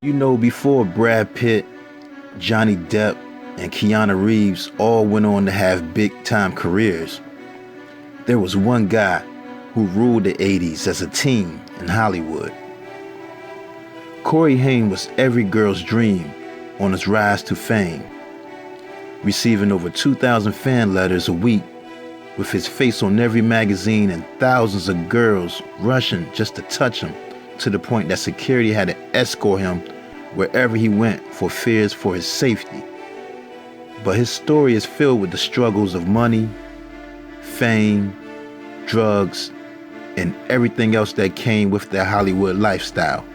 Before Brad Pitt, Johnny Depp, and Keanu Reeves all went on to have big-time careers, there was one guy who ruled the 80s as a teen in Hollywood. Corey Haim was every girl's dream on his rise to fame, receiving over 2,000 fan letters a week, with his face on every magazine and thousands of girls rushing just to touch him, to the point that security had to escort him wherever he went for fears for his safety. But his story is filled with the struggles of money, fame, drugs, and everything else that came with their Hollywood lifestyle.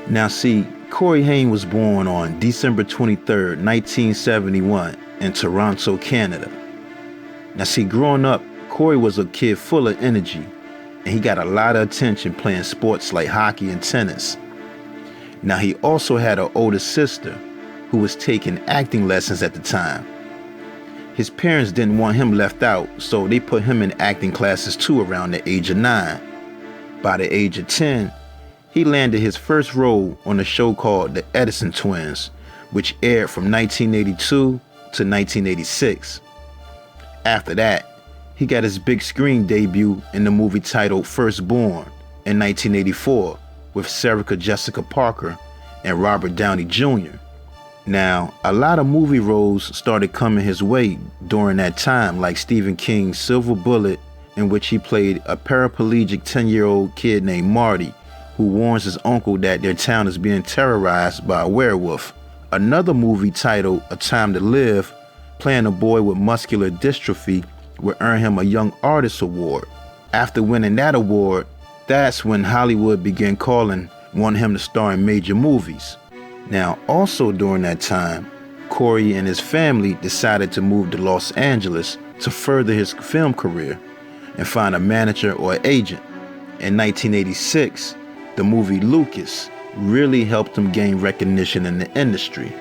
Now see, Corey Haim was born on December 23rd, 1971 in Toronto, Canada. Now see, growing up, Corey was a kid full of energy, and he got a lot of attention playing sports like hockey and tennis. Now he also had an older sister who was taking acting lessons at the time. His parents didn't want him left out, so they put him in acting classes too around the age of 9. By the age of 10, he landed his first role on a show called The Edison Twins, which aired from 1982 to 1986. After that, he got his big screen debut in the movie titled Firstborn in 1984 with Sarah Jessica Parker and Robert Downey Jr. Now, a lot of movie roles started coming his way during that time, like Stephen King's Silver Bullet, in which he played a paraplegic 10-year-old kid named Marty, who warns his uncle that their town is being terrorized by a werewolf. Another movie titled A Time to Live, playing a boy with muscular dystrophy, would earn him a Young Artist Award. After winning that award, that's when Hollywood began wanting him to star in major movies. Now, also during that time, Corey and his family decided to move to Los Angeles to further his film career and find a manager or agent. In 1986, the movie Lucas really helped him gain recognition in the industry.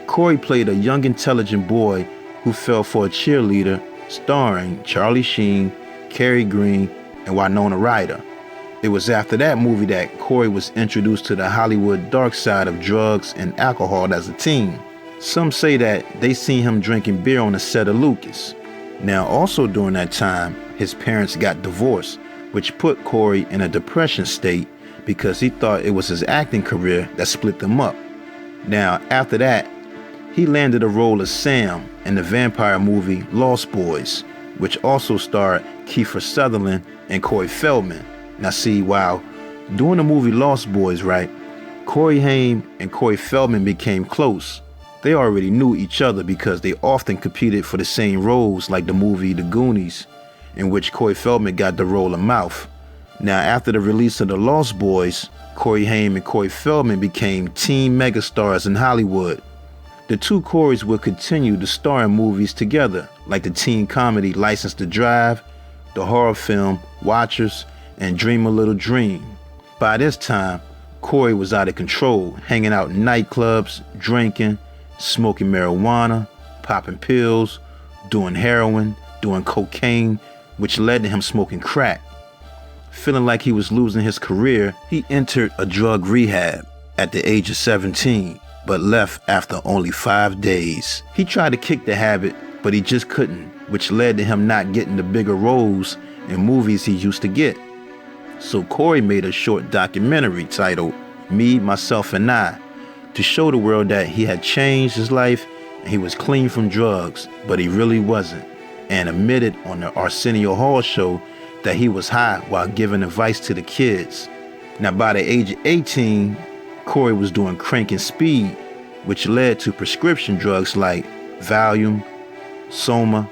Corey played a young, intelligent boy who fell for a cheerleader, starring Charlie Sheen, Cary Green, and Winona Ryder. It was after that movie that Corey was introduced to the Hollywood dark side of drugs and alcohol as a teen. Some say that they seen him drinking beer on the set of Lucas. Now, also during that time, his parents got divorced, which put Corey in a depression state because he thought it was his acting career that split them up. Now, after that, he landed a role as Sam in the vampire movie Lost Boys, which also starred Kiefer Sutherland and Corey Feldman. Now see, while doing the movie Lost Boys, right, Corey Haim and Corey Feldman became close. They already knew each other because they often competed for the same roles, like the movie The Goonies, in which Corey Feldman got the role of Mouth. Now, after the release of The Lost Boys, Corey Haim and Corey Feldman became teen megastars in Hollywood. The two Coreys would continue to star in movies together, like the teen comedy License to Drive, the horror film Watchers, and Dream a Little Dream. By this time, Corey was out of control, hanging out in nightclubs, drinking, smoking marijuana, popping pills, doing heroin, doing cocaine, which led to him smoking crack. Feeling like he was losing his career, he entered a drug rehab at the age of 17, but left after only 5 days. He tried to kick the habit, but he just couldn't, which led to him not getting the bigger roles in movies he used to get. So Corey made a short documentary titled Me, Myself, and I to show the world that he had changed his life and he was clean from drugs, but he really wasn't, and admitted on the Arsenio Hall show that he was high while giving advice to the kids. Now, by the age of 18, Corey was doing crank and speed, which led to prescription drugs like Valium, Soma,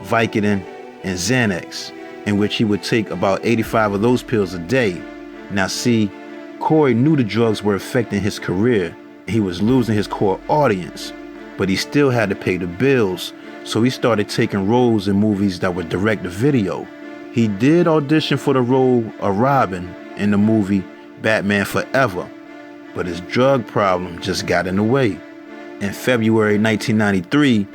Vicodin, and Xanax, in which he would take about 85 of those pills a day. Now see, Corey knew the drugs were affecting his career. He was losing his core audience, but he still had to pay the bills, so he started taking roles in movies that were direct to video. He did audition for the role of Robin in the movie Batman Forever, but his drug problem just got in the way. In February 1993,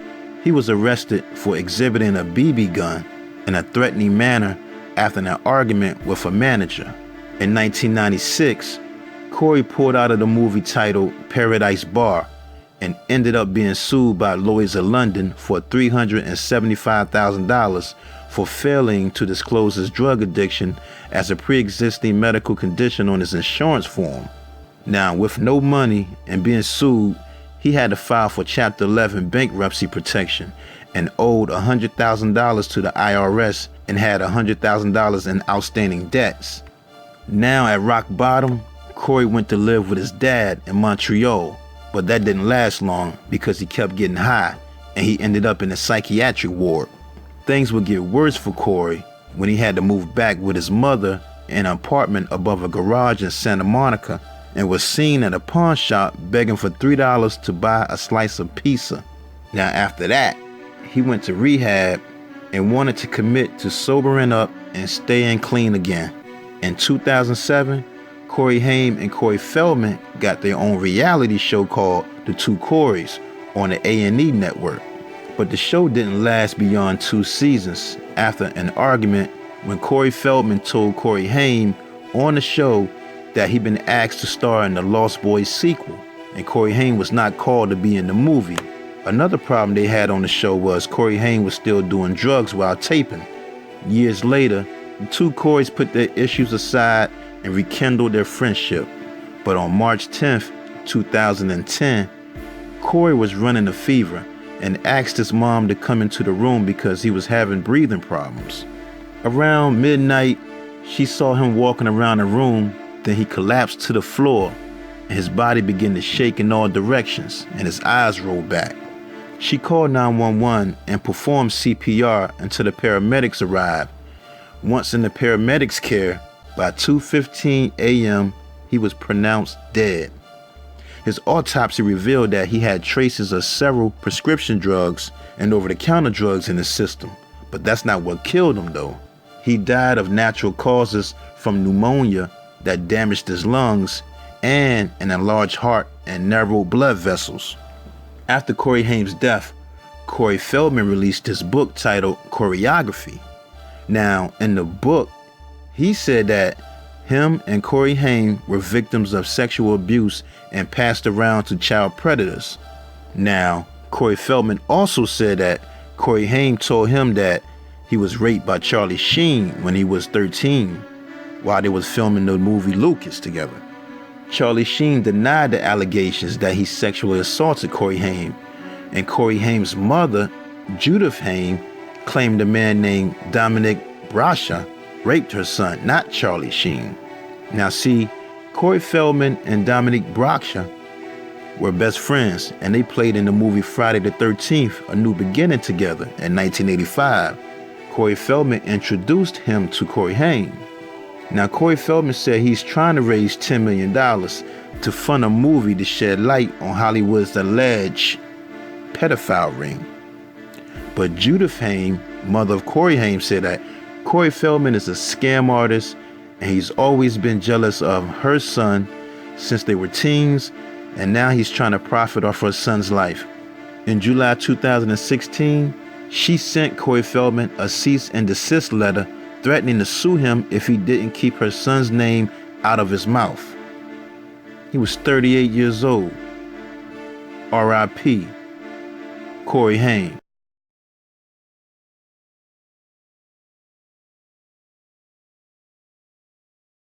he was arrested for exhibiting a BB gun in a threatening manner after an argument with a manager. In 1996, Corey pulled out of the movie titled Paradise Bar and ended up being sued by Lloyd's of London for $375,000 for failing to disclose his drug addiction as a pre-existing medical condition on his insurance form. Now, with no money and being sued, he had to file for Chapter 11 bankruptcy protection and owed $100,000 to the IRS and had $100,000 in outstanding debts. Now at rock bottom, Corey went to live with his dad in Montreal, but that didn't last long because he kept getting high and he ended up in a psychiatric ward. Things would get worse for Corey when he had to move back with his mother in an apartment above a garage in Santa Monica and was seen at a pawn shop begging for $3 to buy a slice of pizza. Now after that, he went to rehab and wanted to commit to sobering up and staying clean again. In 2007, Corey Haim and Corey Feldman got their own reality show called The Two Coreys on the A&E network. But the show didn't last beyond 2 seasons after an argument when Corey Feldman told Corey Haim on the show that he'd been asked to star in the Lost Boys sequel, and Corey Haim was not called to be in the movie. Another problem they had on the show was Corey Haim was still doing drugs while taping. Years later, the two Coreys put their issues aside and rekindled their friendship. But on March 10th, 2010, Corey was running a fever and asked his mom to come into the room because he was having breathing problems. Around midnight, she saw him walking around the room, then he collapsed to the floor and his body began to shake in all directions and his eyes rolled back. She called 911 and performed CPR until the paramedics arrived. Once in the paramedics' care, by 2:15 a.m., he was pronounced dead. His autopsy revealed that he had traces of several prescription drugs and over-the-counter drugs in his system, but that's not what killed him though. He died of natural causes from pneumonia that damaged his lungs and an enlarged heart and narrowed blood vessels. After Corey Haim's death, Corey Feldman released his book titled Choreography. Now, in the book, he said that him and Corey Haim were victims of sexual abuse and passed around to child predators. Now, Corey Feldman also said that Corey Haim told him that he was raped by Charlie Sheen when he was 13 while they was filming the movie Lucas together. Charlie Sheen denied the allegations that he sexually assaulted Corey Haim, and Corey Haim's mother, Judith Haim, claimed a man named Dominic Brasha raped her son, not Charlie Sheen. Now see, Corey Feldman and Dominic Brasha were best friends, and they played in the movie Friday the 13th, A New Beginning together in 1985. Corey Feldman introduced him to Corey Haim. Now, Corey Feldman said he's trying to raise $10 million to fund a movie to shed light on Hollywood's alleged pedophile ring. But Judith Haim, mother of Corey Haim, said that Corey Feldman is a scam artist and he's always been jealous of her son since they were teens, and now he's trying to profit off her son's life. In July 2016, she sent Corey Feldman a cease and desist letter threatening to sue him if he didn't keep her son's name out of his mouth. He was 38 years old. R.I.P. Corey Haim.